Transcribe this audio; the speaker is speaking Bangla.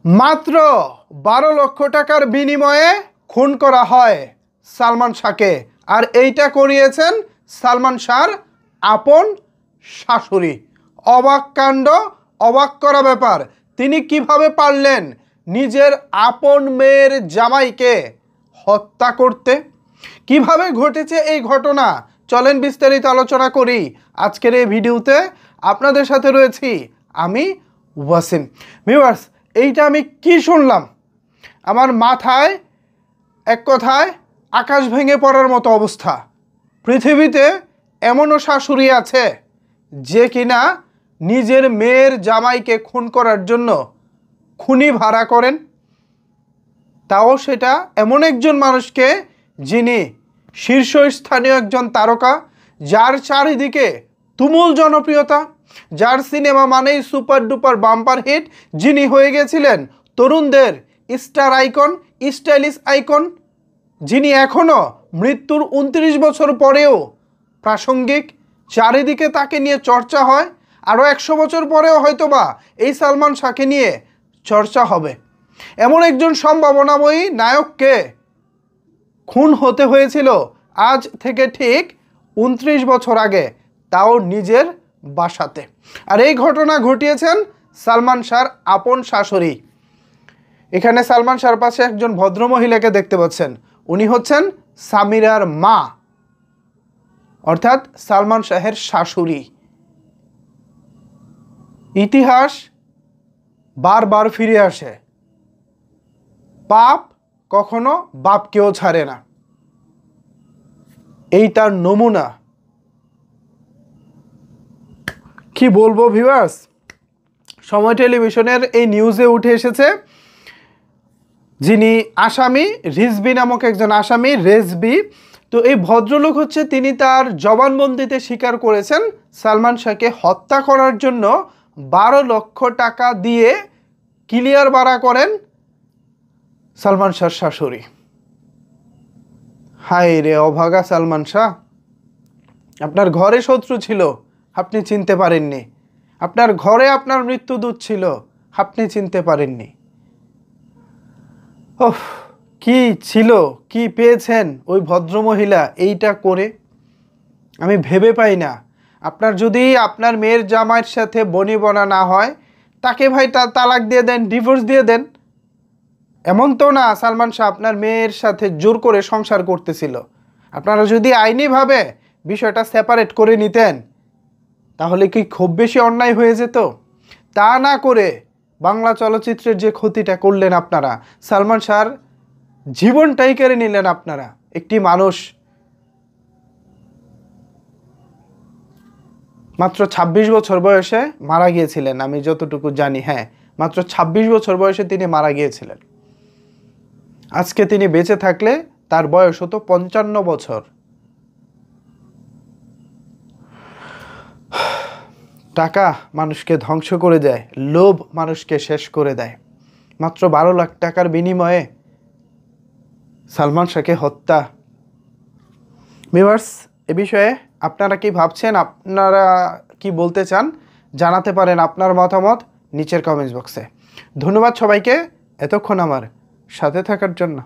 মাত্র 12 লক্ষ টাকার বিনিময়ে খুন করা হয় সালমান শাহকে। আর এইটা করিয়েছেন সালমান শাহর আপন শাশুড়ি। অবাক কাণ্ড, অবাক করা ব্যাপার। তিনি কিভাবে পারলেন নিজের আপন মেয়ের জামাইকে হত্যা করতে? কিভাবে ঘটেছে এই ঘটনা? চলেন বিস্তারিত আলোচনা করি আজকের এই ভিডিওতে। আপনাদের সাথে রয়েছি আমি ওয়াসিম। ভিউয়ার্স, এইটা আমি কি শুনলাম, আমার মাথায় এক কথায় আকাশ ভেঙে পড়ার মতো অবস্থা। পৃথিবীতে এমনও শাশুড়ি আছে যে কিনা নিজের মেয়ের জামাইকে খুন করার জন্য খুনি ভাড়া করেন, তাও সেটা এমন একজন মানুষকে যিনি শীর্ষস্থানীয় একজন তারকা, যার চারিদিকে তুমুল জনপ্রিয়তা, যার সিনেমা মানেই সুপার ডুপার বাম্পার হিট, যিনি হয়ে গেছিলেন তরুণদের স্টার আইকন, স্টাইলিশ আইকন, যিনি এখনও মৃত্যুর 29 বছর পরেও প্রাসঙ্গিক, চারিদিকে তাকে নিয়ে চর্চা হয়। আরও 100 বছর পরেও হয়তোবা এই সালমান শাহকে নিয়ে চর্চা হবে। এমন একজন সম্ভাবনাময়ী নায়ককে খুন হতে হয়েছিল আজ থেকে ঠিক 29 বছর আগে, তাও নিজের বাসাতে। আর এই ঘটনা ঘটিয়েছেন সালমান শাহর আপন শাশুড়ি। এখানে সালমান শাহর পাশে একজন ভদ্রমহিলাকে দেখতে পাচ্ছেন, উনি হচ্ছেন সামিরার মা, অর্থাৎ সালমান শাহের শাশুড়ি। ইতিহাস বারবার ফিরে আসে, পাপ কখনো বাপকেও ছাড়ে না, এই তার নমুনা। কি বলবো ভিউয়ার্স, সময় টেলিভিশনের এই নিউজে উঠে এসেছে যিনি আসামি, রিজভি নামক একজন আসামি, রেজভি। তো এই ভদ্রলোক হচ্ছে, তিনি তার জবানবন্দিতে স্বীকার করেছেন সালমান শাহকে হত্যা করার জন্য 12 লক্ষ টাকা দিয়ে ক্লিয়ার বাড়া করেন সালমান শাহর শাশুড়ি। হায় রে অভাগা সালমান শাহ, আপনার ঘরে শত্রু ছিল, আপনি চিনতে পারেননি। আপনার ঘরে আপনার মৃত্যুদূত ছিল, আপনি চিনতে পারেননি। ওহ, কি ছিল, কি পেয়েছেন ওই ভদ্রমহিলা এইটা করে, আমি ভেবে পাই না। আপনার যদি আপনার মেয়ের জামাইয়ের সাথে বনিবনা না হয়, তাকে ভাই তালাক দিয়ে দেন, ডিভোর্স দিয়ে দেন। এমন তো না সালমান শাহ আপনার মেয়ের সাথে জোর করে সংসার করতেছিল। আপনারা যদি আইনিভাবে বিষয়টা সেপারেট করে নিতেন, তাহলে কি খুব বেশি অন্যায় হয়ে যেত? তা না করে বাংলা চলচ্চিত্রের যে ক্ষতিটা করলেন আপনারা, সালমান শাহর জীবনটাই কেড়ে নিলেন আপনারা। একটি মানুষ মাত্র 26 বছর বয়সে মারা গিয়েছিলেন, আমি যতটুকু জানি। হ্যাঁ, মাত্র 26 বছর বয়সে তিনি মারা গিয়েছিলেন। আজকে তিনি বেঁচে থাকলে তার বয়স হতো 55 বছর। টাকা মানুষকে ধ্বংস করে দেয়, লোভ মানুষকে শেষ করে দেয়। মাত্র 12 লাখ টাকার বিনিময়ে সালমান শাহকে হত্যা। ভিউয়ার্স, এ বিষয়ে আপনারা কি ভাবছেন, আপনারা কি বলতে চান, জানাতে পারেন আপনার মতামত নিচের কমেন্টস বক্সে। ধন্যবাদ সবাইকে এতক্ষণ আমার সাথে থাকার জন্য।